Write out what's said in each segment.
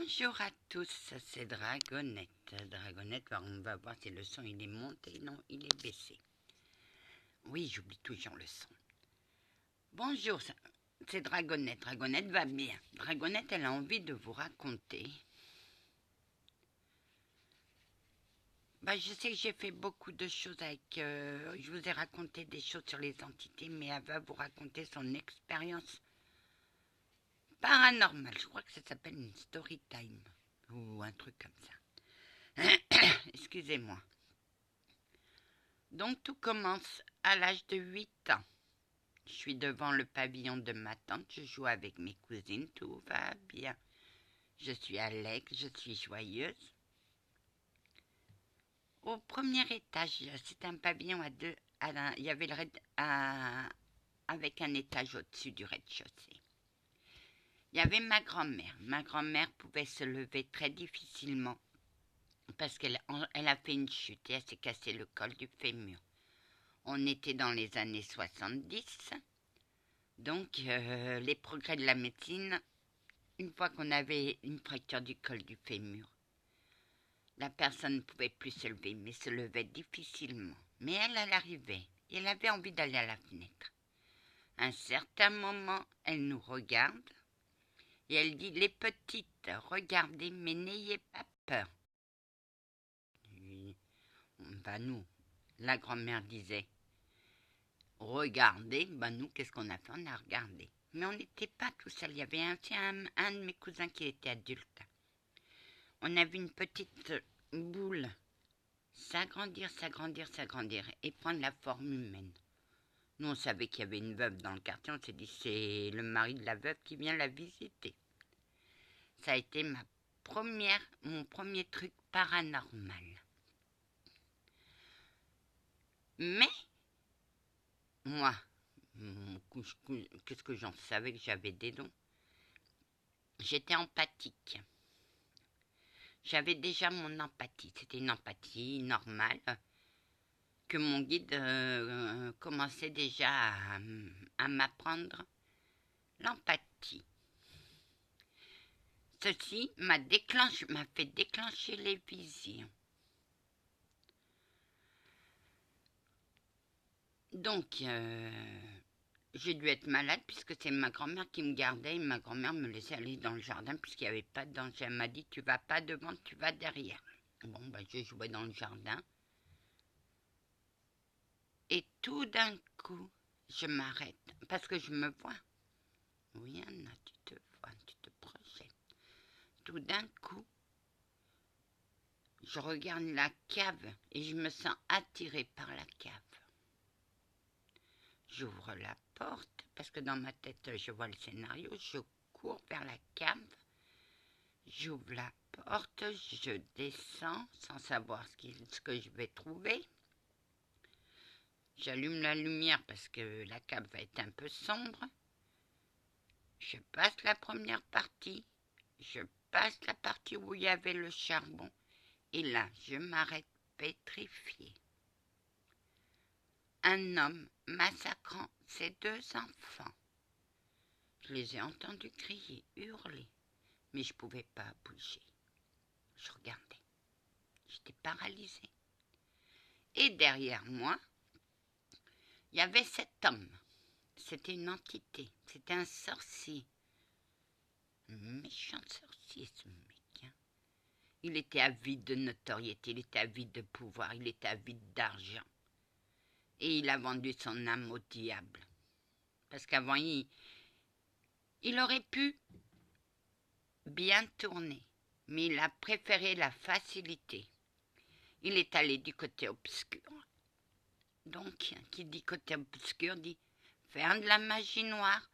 Bonjour à tous, c'est Dragonette. Dragonette, on va voir si le son il est monté. Non, il est baissé. Oui, j'oublie toujours le son. Bonjour, c'est Dragonette. Dragonette va bien. Dragonette, elle a envie de vous raconter. Je sais que j'ai fait beaucoup de choses avec... je vous ai raconté des choses sur les entités, mais elle va vous raconter son expérience paranormale. Je crois que ça s'appelle une story time ou un truc comme ça. Excusez-moi. Donc tout commence à l'âge de 8 ans. Je suis devant le pavillon de ma tante, je joue avec mes cousines, tout va bien. Je suis allègre, je suis joyeuse. Au premier étage, c'est un pavillon à deux, il y avait avec un étage au-dessus du rez-de-chaussée. Il y avait ma grand-mère. Ma grand-mère pouvait se lever très difficilement parce qu'elle a fait une chute et elle s'est cassé le col du fémur. On était dans les années 70. Donc, les progrès de la médecine, une fois qu'on avait une fracture du col du fémur, la personne ne pouvait plus se lever, mais se levait difficilement. Mais elle arrivait, et elle avait envie d'aller à la fenêtre. À un certain moment, elle nous regarde, et elle dit « Les petites, regardez, mais n'ayez pas peur. » Nous, la grand-mère disait « Regardez, nous, qu'est-ce qu'on a fait? On a regardé. » Mais on n'était pas tout seul. Il y avait un de mes cousins qui était adulte. On a vu une petite boule s'agrandir, s'agrandir, s'agrandir et prendre la forme humaine. Nous, on savait qu'il y avait une veuve dans le quartier. On s'est dit, c'est le mari de la veuve qui vient la visiter. Ça a été mon premier truc paranormal. Mais, moi, qu'est-ce que j'en savais que j'avais des dons? J'étais empathique. J'avais déjà mon empathie. C'était une empathie normale que mon guide commençait déjà à m'apprendre l'empathie. Ceci m'a fait déclencher les visions. Donc, j'ai dû être malade puisque c'est ma grand-mère qui me gardait et ma grand-mère me laissait aller dans le jardin puisqu'il n'y avait pas de danger. Elle m'a dit, tu vas pas devant, tu vas derrière. Bon, j'ai joué dans le jardin. Et tout d'un coup, je m'arrête parce que je me vois. Oui, Anna, tu te vois, tu te projettes. Tout d'un coup, je regarde la cave et je me sens attirée par la cave. J'ouvre la porte parce que dans ma tête, je vois le scénario. Je cours vers la cave. J'ouvre la porte, je descends sans savoir ce que je vais trouver. J'allume la lumière parce que la cave va être un peu sombre. Je passe la première partie. Je passe la partie où il y avait le charbon. Et là, je m'arrête pétrifiée. Un homme massacrant ses 2 enfants. Je les ai entendus crier, hurler, mais je ne pouvais pas bouger. Je regardais. J'étais paralysée. Et derrière moi, il y avait cet homme. C'était une entité. C'était un sorcier. Un méchant sorcier, ce mec. Hein. Il était avide de notoriété, il était avide de pouvoir, il était avide d'argent. Et il a vendu son âme au diable. Parce qu'avant, il aurait pu bien tourner, mais il a préféré la facilité. Il est allé du côté obscur. Donc, qui dit côté obscur dit faire de la magie noire.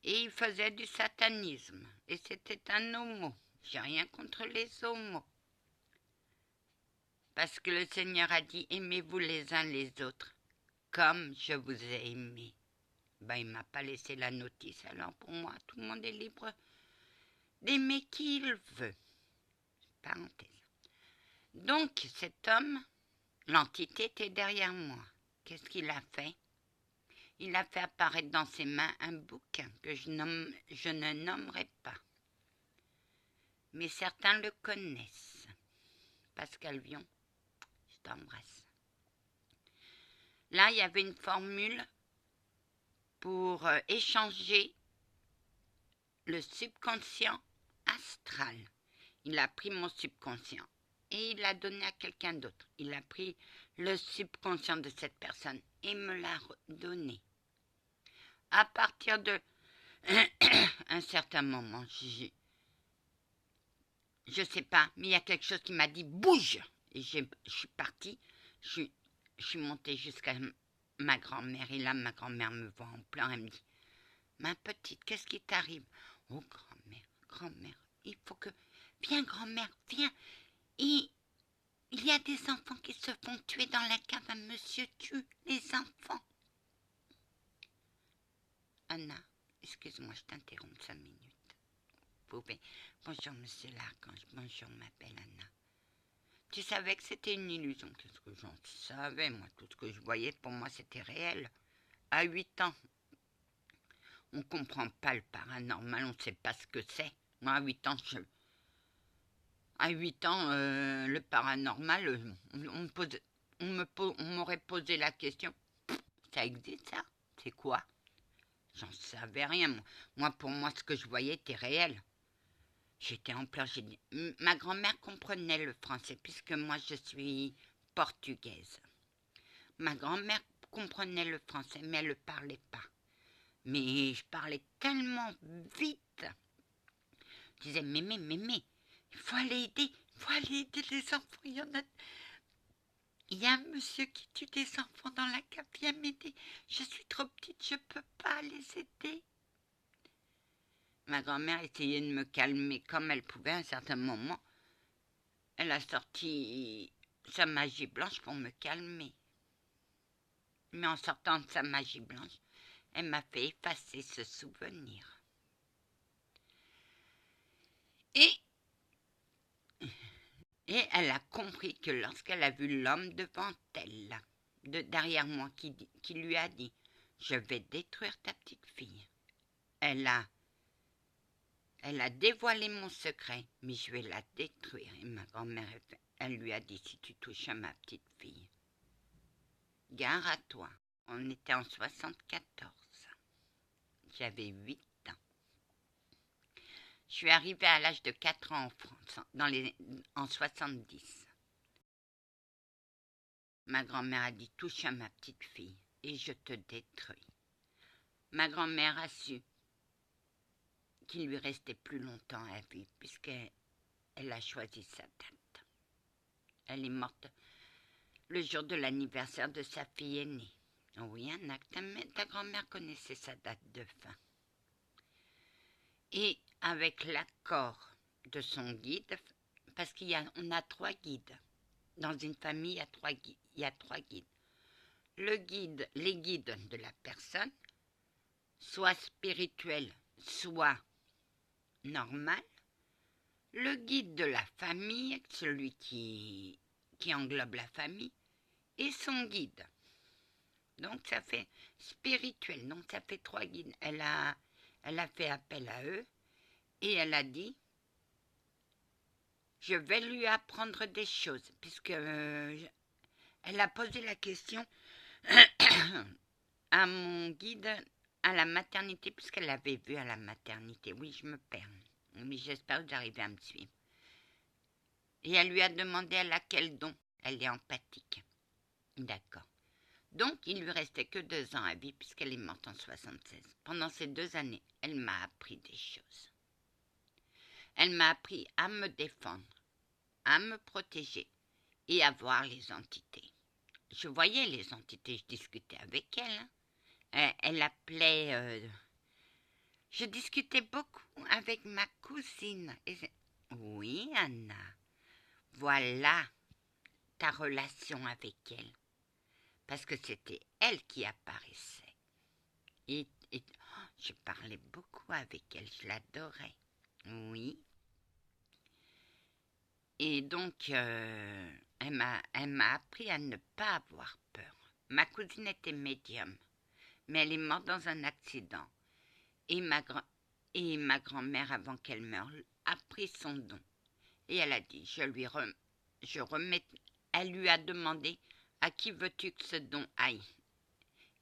Et il faisait du satanisme. Et c'était un homo. J'ai rien contre les homos. Parce que le Seigneur a dit aimez-vous les uns les autres comme je vous ai aimé. Il ne m'a pas laissé la notice. Alors pour moi, tout le monde est libre d'aimer qui il veut. Parenthèse. Donc cet homme, l'entité était derrière moi. Qu'est-ce qu'il a fait? Il a fait apparaître dans ses mains un bouquin que je ne nommerai pas. mais certains le connaissent. Pascal Vion, je t'embrasse. Là, il y avait une formule pour échanger le subconscient astral. Il a pris mon subconscient et il l'a donné à quelqu'un d'autre. Il a pris le subconscient de cette personne et me l'a redonné. À partir de un certain moment, je sais pas, mais il y a quelque chose qui m'a dit bouge. Et je suis partie, je suis montée jusqu'à ma grand-mère et là ma grand-mère me voit en pleurs, elle me dit ma petite, qu'est-ce qui t'arrive? Oh grand-mère, grand-mère, il faut que... Viens grand-mère, viens. Il y a des enfants qui se font tuer dans la cave, un monsieur tue les enfants. Anna, excuse-moi, je t'interromps 5 minutes. Bonjour monsieur l'Archange, bonjour, ma belle Anna. Tu savais que c'était une illusion? Qu'est-ce que j'en savais, moi? Tout ce que je voyais, pour moi, c'était réel. À 8 ans, on ne comprend pas le paranormal, on ne sait pas ce que c'est. Moi, à 8 ans, le paranormal, on m'aurait posé la question. Ça existe, ça? C'est quoi? J'en savais rien. Moi, pour moi, ce que je voyais était réel. J'étais en pleurs. Ma grand-mère comprenait le français, puisque moi, je suis portugaise. Ma grand-mère comprenait le français, mais elle ne le parlait pas. Mais je parlais tellement vite. Je disais, mémé, il faut aller aider les enfants. Il y a un monsieur qui tue des enfants dans la cave, viens m'aider. Je suis trop petite, je ne peux pas les aider. Ma grand-mère essayait de me calmer comme elle pouvait à un certain moment. Elle a sorti sa magie blanche pour me calmer. Mais en sortant de sa magie blanche, elle m'a fait effacer ce souvenir. Et elle a compris que lorsqu'elle a vu l'homme devant elle, derrière moi, qui lui a dit « Je vais détruire ta petite fille », elle a dévoilé mon secret, mais je vais la détruire. Et ma grand-mère, elle lui a dit « Si tu touches à ma petite fille, gare à toi ». On était en 74. J'avais 8 ans. Je suis arrivée à l'âge de 4 ans en France, en 70. Ma grand-mère a dit « Touche à ma petite fille et je te détruis ». Ma grand-mère a su qu'il lui restait plus longtemps à vivre puisqu'elle a choisi sa date. Elle est morte le jour de l'anniversaire de sa fille aînée. Oui, Anna, ta grand-mère connaissait sa date de fin. Et avec l'accord de son guide, parce qu'on a 3 guides. Dans une famille, il y a 3 guides. Les guides de la personne, soit spirituels, soit normal. Le guide de la famille, celui qui englobe la famille, et son guide. Donc ça fait spirituel, donc ça fait 3 guides. Elle a fait appel à eux et elle a dit je vais lui apprendre des choses, puisque elle a posé la question à mon guide à la maternité, puisqu'elle l'avait vu à la maternité. Oui, je me perds, mais j'espère que j'arrive à me suivre. Et elle lui a demandé elle a quel don. Elle est empathique. D'accord. Donc, il lui restait que 2 ans à vivre, puisqu'elle est morte en 76. Pendant ces 2 années, elle m'a appris des choses. Elle m'a appris à me défendre, à me protéger et à voir les entités. Je voyais les entités, je discutais avec elle. Elle appelait... je discutais beaucoup avec ma cousine. Oui, Anna, voilà ta relation avec elle. Parce que c'était elle qui apparaissait. Je parlais beaucoup avec elle, je l'adorais. Oui. Et donc, elle m'a appris à ne pas avoir peur. Ma cousine était médium, mais elle est morte dans un accident. Et ma grand-mère, avant qu'elle meure, a pris son don. Et elle a dit, elle lui a demandé, à qui veux-tu que ce don aille?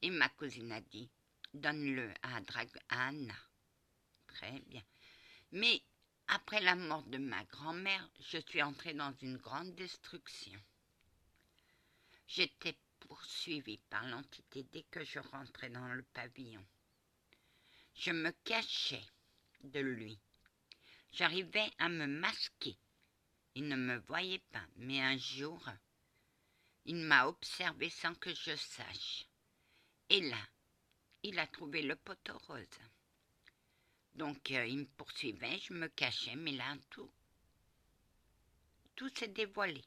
Et ma cousine a dit, donne-le à Anna. Très bien. Mais après la mort de ma grand-mère, je suis entrée dans une grande destruction. J'étais poursuivie par l'entité dès que je rentrais dans le pavillon. Je me cachais de lui. J'arrivais à me masquer. Il ne me voyait pas, mais un jour, il m'a observé sans que je sache. Et là, il a trouvé le poteau rose. Donc, il me poursuivait, je me cachais, mais là, tout s'est dévoilé.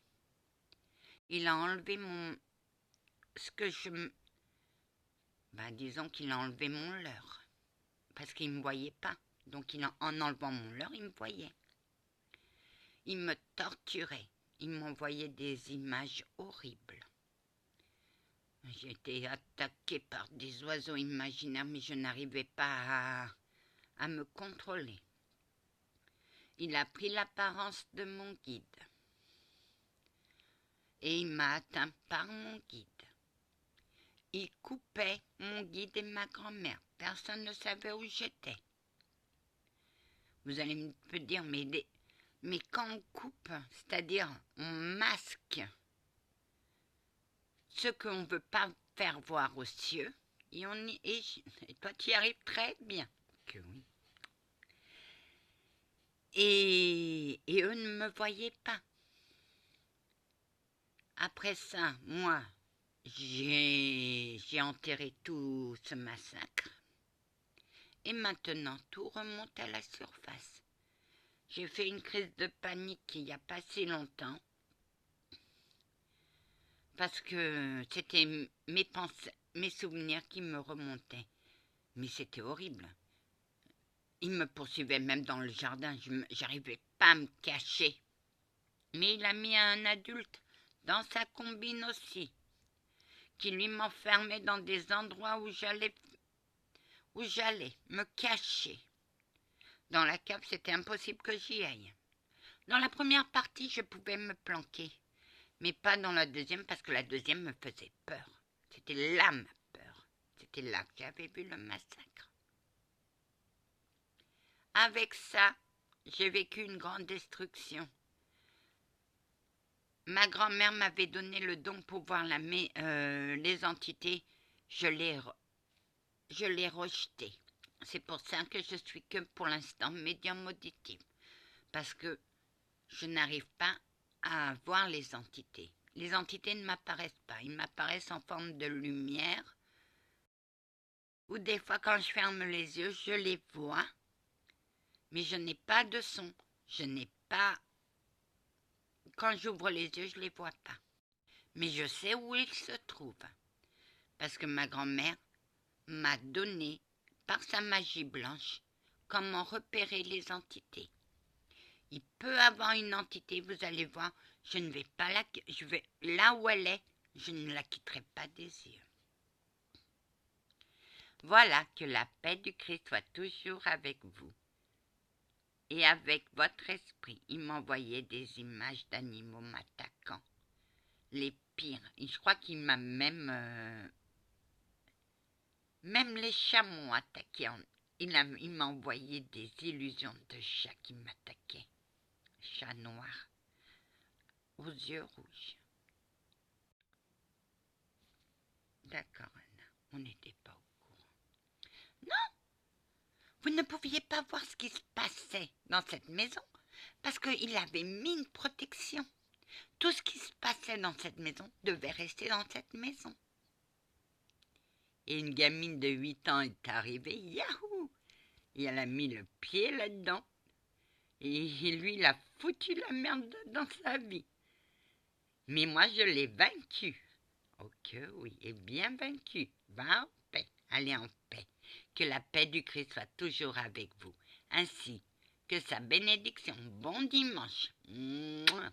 Il a enlevé disons qu'il a enlevé mon leurre, parce qu'il ne me voyait pas. Donc, en enlevant mon leurre, il me voyait. Il me torturait, il m'envoyait des images horribles. J'ai été attaquée par des oiseaux imaginaires, mais je n'arrivais pas à me contrôler. Il a pris l'apparence de mon guide. Et il m'a atteint par mon guide. Il coupait mon guide et ma grand-mère. Personne ne savait où j'étais. Vous allez me dire, mais quand on coupe, c'est-à-dire on masque ce qu'on ne veut pas faire voir aux cieux, et toi tu y arrives très bien. Que oui. Et eux ne me voyaient pas. Après ça, moi, j'ai enterré tout ce massacre. Et maintenant, tout remonte à la surface. J'ai fait une crise de panique il n'y a pas si longtemps. Parce que c'était mes pensées, mes souvenirs qui me remontaient. Mais c'était horrible. Il me poursuivait même dans le jardin. J'arrivais pas à me cacher. Mais il a mis un adulte dans sa combine aussi, qui lui m'enfermait dans des endroits où j'allais me cacher. Dans la cave, c'était impossible que j'y aille. Dans la première partie, je pouvais me planquer, mais pas dans la deuxième, parce que la deuxième me faisait peur. C'était là ma peur. C'était là que j'avais vu le massacre. Avec ça, j'ai vécu une grande destruction. Ma grand-mère m'avait donné le don pour voir les entités. Je l'ai rejeté. C'est pour ça que je suis que pour l'instant médium auditif. Parce que je n'arrive pas à voir les entités. Les entités ne m'apparaissent pas. Ils m'apparaissent en forme de lumière. Ou des fois, quand je ferme les yeux, je les vois. Mais je n'ai pas de son. Quand j'ouvre les yeux, je ne les vois pas. Mais je sais où ils se trouvent. Parce que ma grand-mère m'a donné, par sa magie blanche, comment repérer les entités. Il peut avoir une entité, vous allez voir, là où elle est, je ne la quitterai pas des yeux. Voilà, que la paix du Christ soit toujours avec vous. Et avec votre esprit, il m'envoyait des images d'animaux m'attaquant. Les pires. Et je crois qu'il m'a même les chats m'ont attaqué. Il m'a envoyé des illusions de chats qui m'attaquaient. Chats noirs, aux yeux rouges. D'accord, Anna, on n'était pas au courant. Non, vous ne pouviez pas voir ce qui se passait dans cette maison, parce qu'il avait mis une protection. Tout ce qui se passait dans cette maison devait rester dans cette maison. Et une gamine de 8 ans est arrivée, yahoo! Et elle a mis le pied là-dedans. Et lui, il a foutu la merde dans sa vie. Mais moi, je l'ai vaincu. Oh que oui, et bien vaincu. Va en paix, allez en paix. Que la paix du Christ soit toujours avec vous. Ainsi que sa bénédiction. Bon dimanche. Mouah.